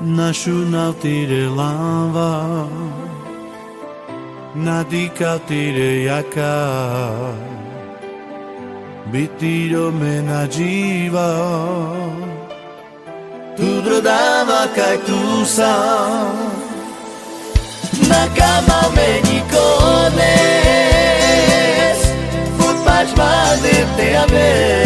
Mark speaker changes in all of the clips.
Speaker 1: National tire lava, nadika tire yaka, bitiro menajiva, tudo dava kaitusa, nakama menikones, futbas made te haver.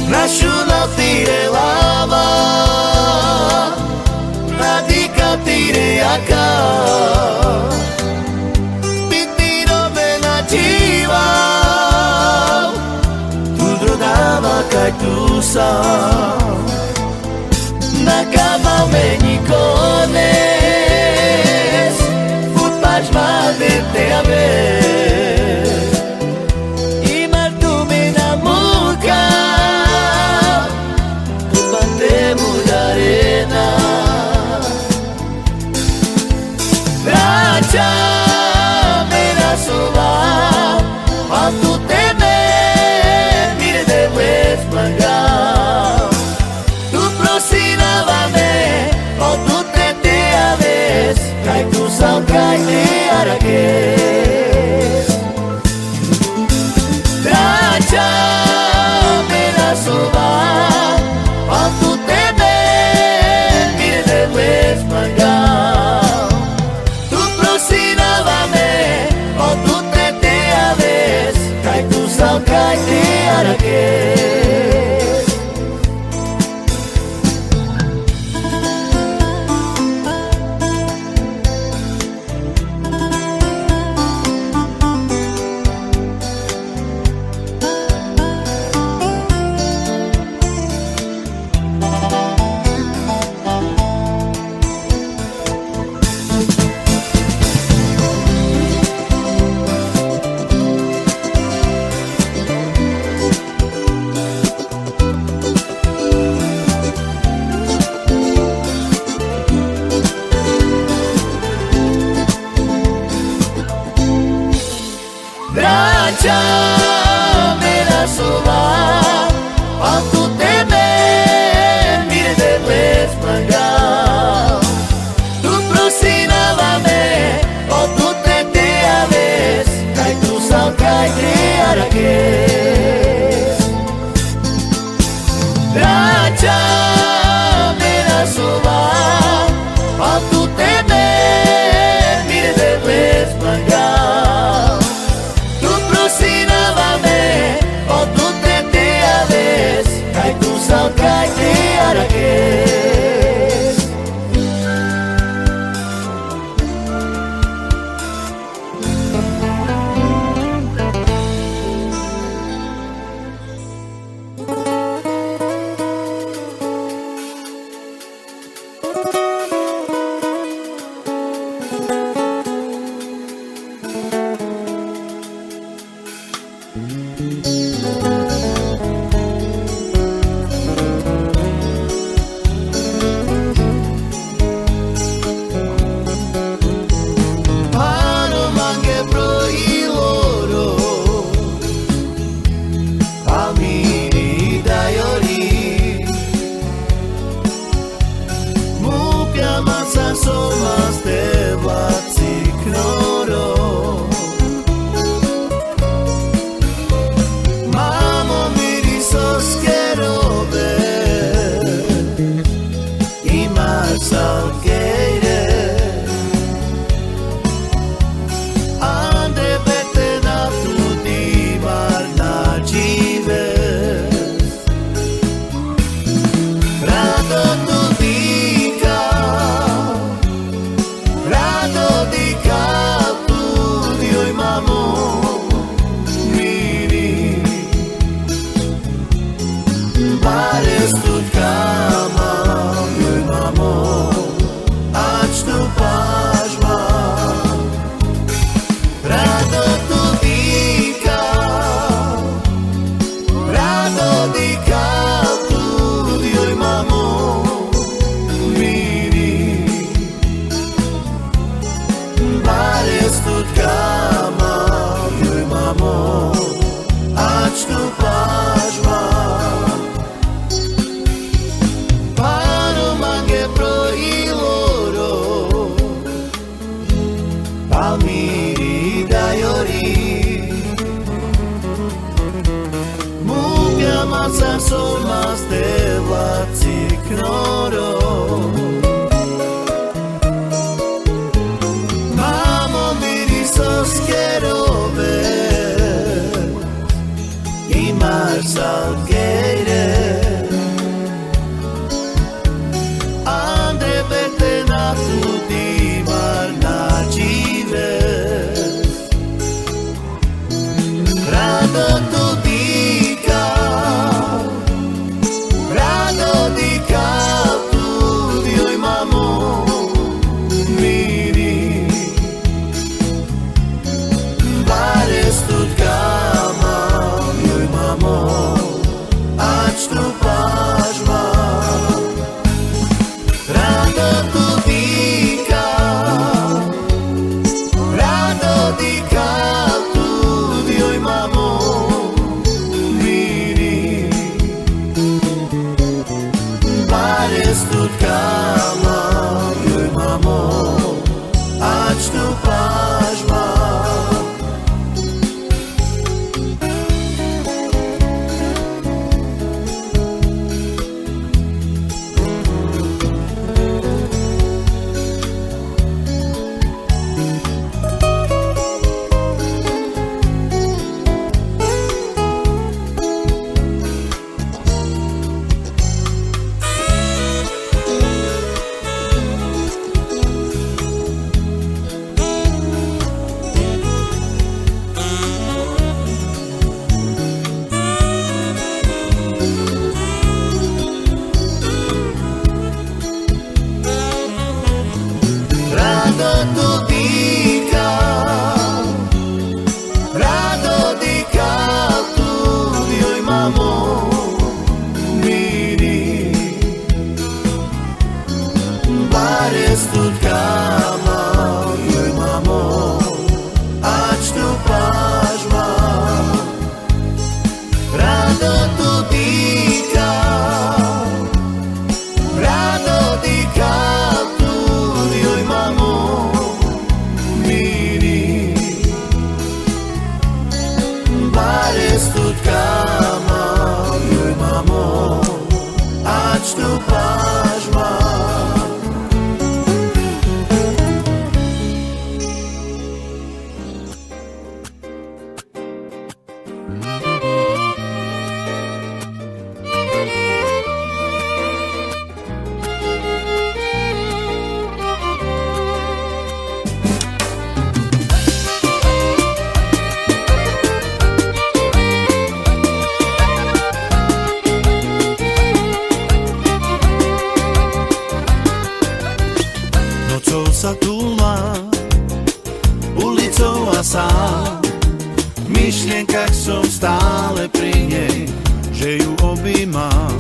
Speaker 1: National tire lava, nadika tire yaka, bitiro menajiva, tudo dava kaitusa, nakama menikones, futbas made te haver.
Speaker 2: Tu prosina
Speaker 1: solmas de vlaci knorov. Mamo mirisos kerove i marsal geire andre betena tudi marna jive rado dika tudi oj mamo miri bares tut kama oj mamo ač tu pažma rado dika tudi oj mamo miri bares tut kama oj mamo ač tu pažma rado dika tudi oj mamo miri bares tut kama oj mamo ač tu pažma rado dika tudi oj mamo bares tut kama oj mamo ač tu pažma Nocou sa túla ulicou a sám v myšlienkach som stále pri nej, že ju objímam.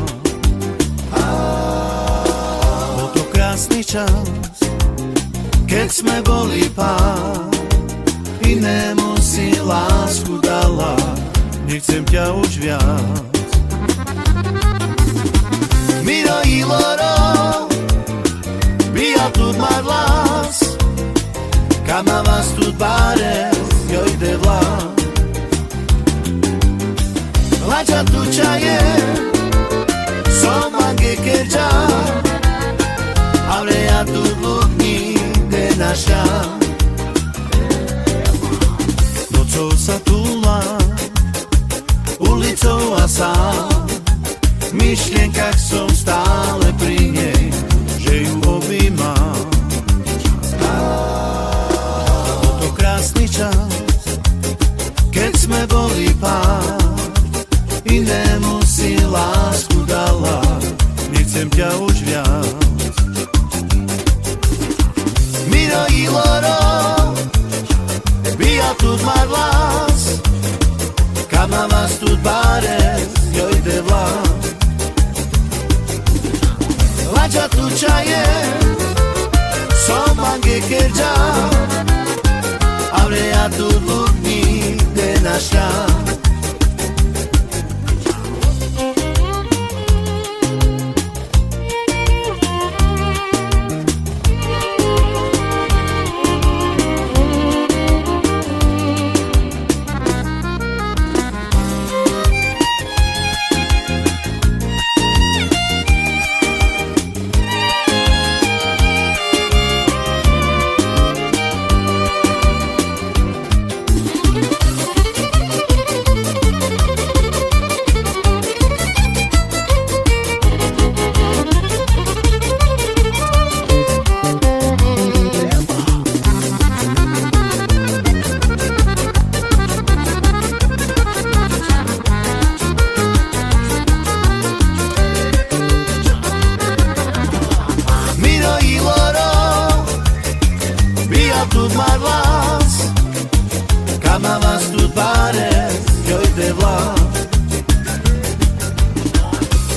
Speaker 1: Bol to krásny čas, keď sme boli pár, inému si lásku dala, nechcem ťa už viac. Miro i loro bija tut mar las, kama vas tut bares, joj de vlas. Lađa tu čaje, som mange kerđa, avre ja tut lukni de naša. Nocou sa túla ulicou a sám, v myšlienkach som stále pri nej, že ju objímam. Bol to krásny čas, keď sme boli pár, inému si lásku dala, nechcem ťa už viac. Miro i loro bija tut mar las, kama vas tut bares, joj de vlas. Lađa tu čaje, som mange kerđa, avre ja tut lukni de naša. тут май влас, кама вас тут парес, jojte vlast.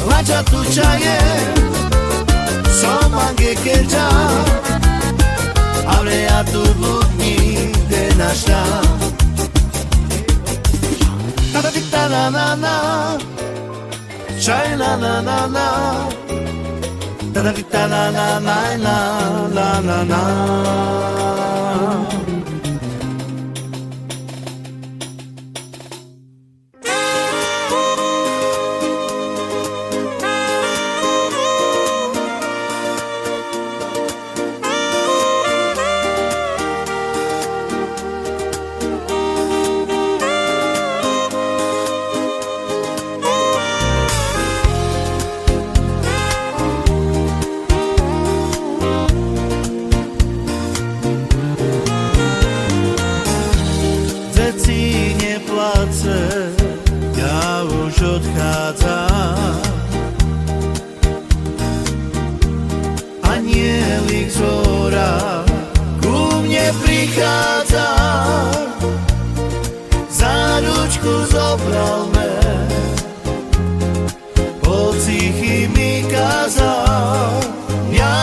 Speaker 1: Lača tu čaje, som mange kerča, ale ja tu dluk nikde našla. Ta na na na, čaj na na na na, ta na na na na na na. Ja už odchádzam, anielik z hora ku mne prichádza, za ručku zobral me, pocichy mi kazal, mňa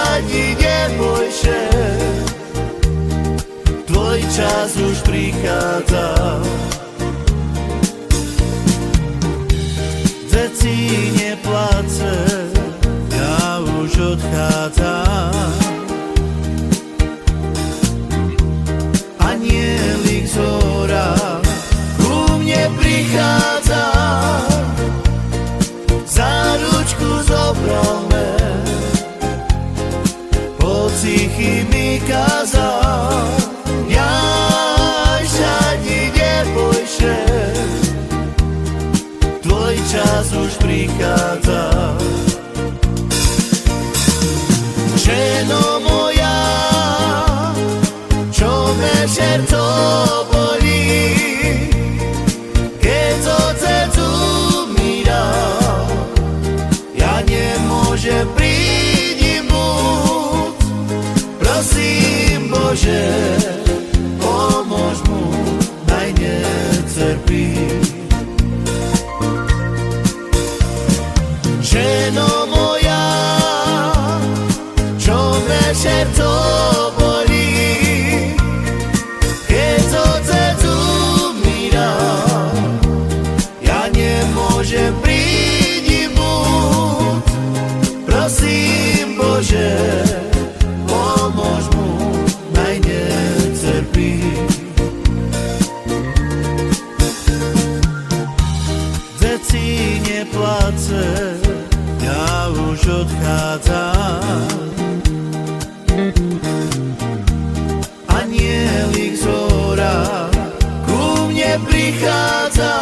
Speaker 1: ani nebojše, tvoj čas už prichádza. Deti neplace, ja už odchádzam, anielik z hora ku mne prichádza, za ručku zobral me, pocichy mi kazal, čas už prichádza. Ženo moja, čo me srdco bolí, keď otec umíral, ja nemôžem prinimúť, prosím Bože, pomôž mu, naj netrpí. Ženo moja, čo me srdco bolí, keď otec umíral, ja nemôžem prinimúť, prosím Bože, pomôž mu, naj netrpí. Deti neplace, ja už odchádzam, anielik z hora ku mne prichádza,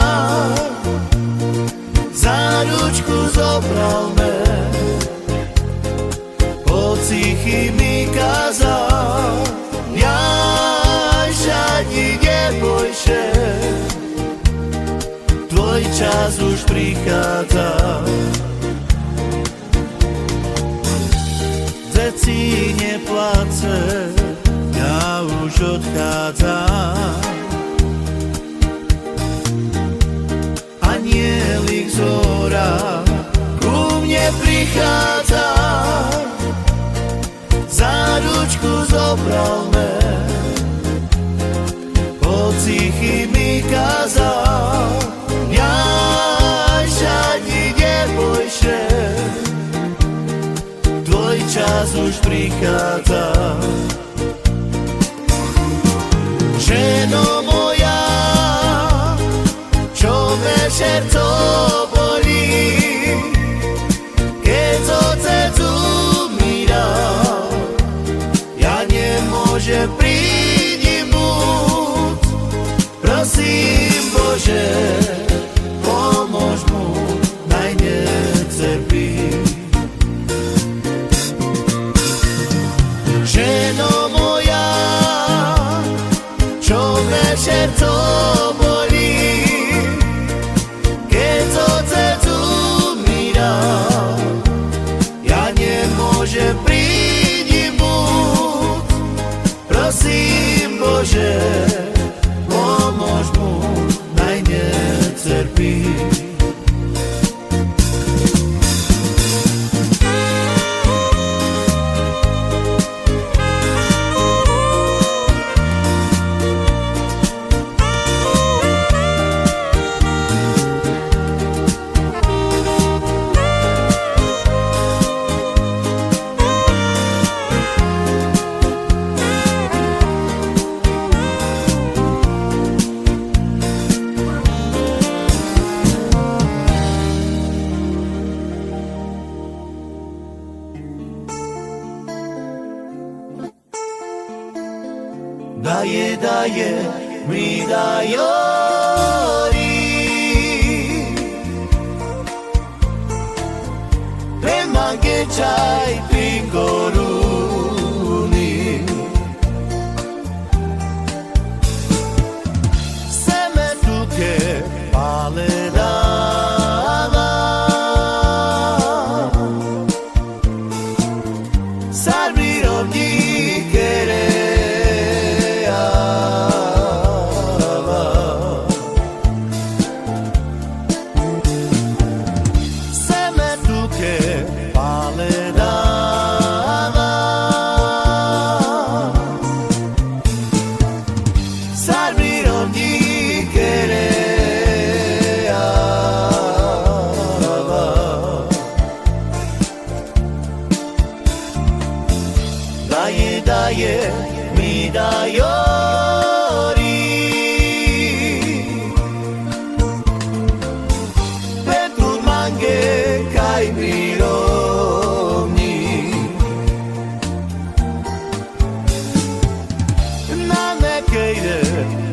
Speaker 1: za ručku zobral me, pocichy mi kazal, mňaž ani nebojše, tvoj čas už prichádza. Deti neplace, ja už odchádzam, anielik z hora ku mne prichádza, za ručku zobral me, pocichy mi kazal, mňaž ani nebojše, tvoj čas už prichádza. Ženo moja, čo me srdco bolí, keď otec umíral, ja nemôžem prinimúť, prosím Bože, pomôž mu, naj netrpí. Ženo moja, čo me srdco bolí, keď otec umíral, ja nemôžem prinimúť, spí. Daje mi dajori Remange chai pingoruni Seme tuke paledava Salvirom di querer Daje mi dajori Petrul mange kai mirovni Na me kejde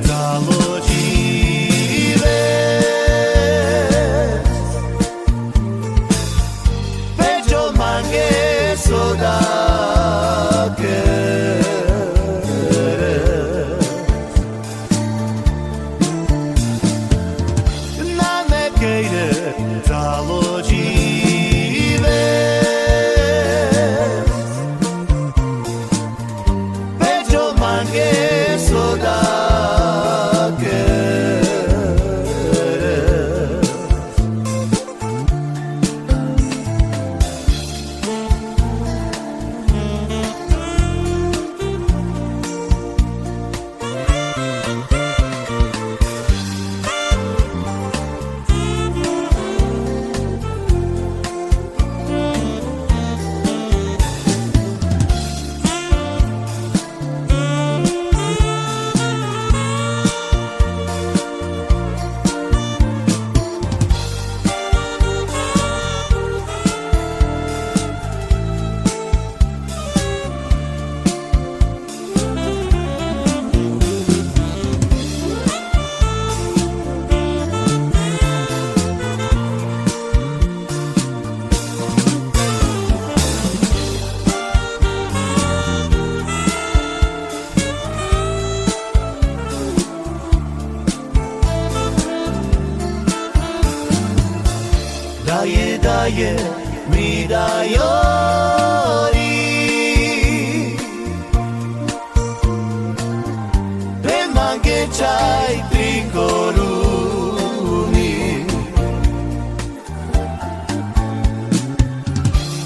Speaker 1: založive Petrul mange soda Daje mi dajori Remange chai pingoruni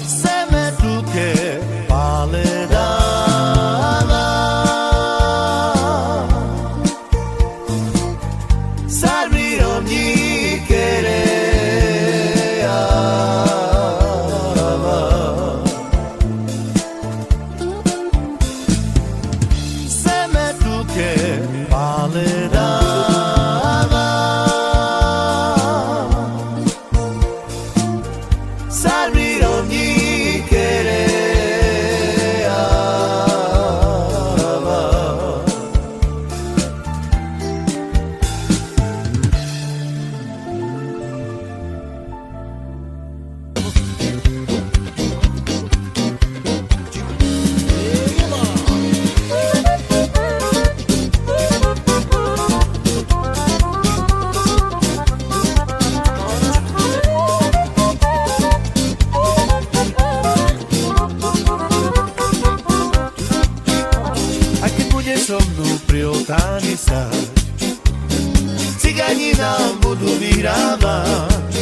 Speaker 1: Seme tuke paledava Salvirom di querer Salvirom di querer som nu prioritanisať. cigáni nám budú vyhrávať.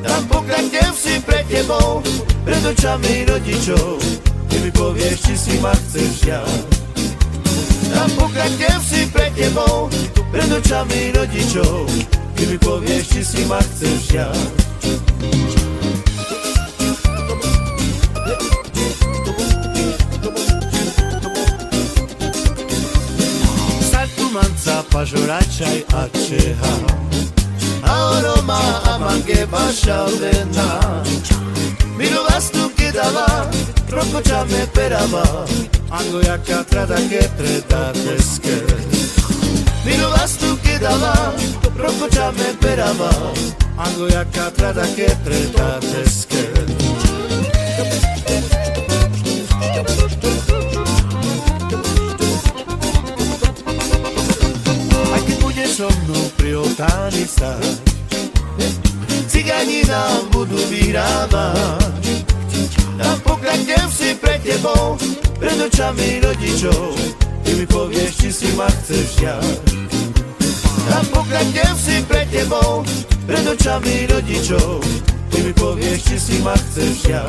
Speaker 1: Tam pokladnem si pre tebou, pred očami rodičov, ty mi povieš, či si ma chceš ja. Tam pokladnem si pre tebou, pred očami rodičov, ty mi povieš, či si ma chceš ja. Manca, pažoračaj a čeha, aroma a mange bašalena. Milu vas tu kedava, prokočame perava, ango jaka trada ke predateske. Milu vas tu kedava, prokočame perava, ango jaka trada ke predateske. So mnou pri oltári stať, cigáni nám budú vyhrávať. Tam pokladnem si pre tebou, pred očami rodičov, ty mi povieš, či si ma chceš ja. Tam pokladnem si pre tebou, pred očami rodičov, ty mi povieš, či si ma chceš ja.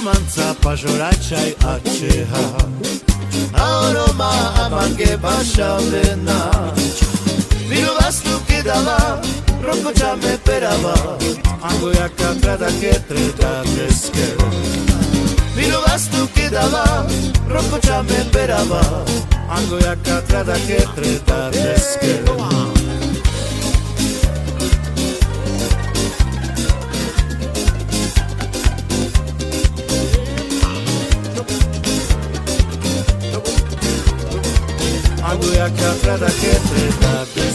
Speaker 1: Manca, pažoračaj a čeha, aroma a mange bašalena. Milu vas tu kedava, prokočame perava, ango jaka trada ke predateske. Milu vas tu kedava, prokočame perava, ango jaka trada ke predateske. Ango jaka trada ke predateske.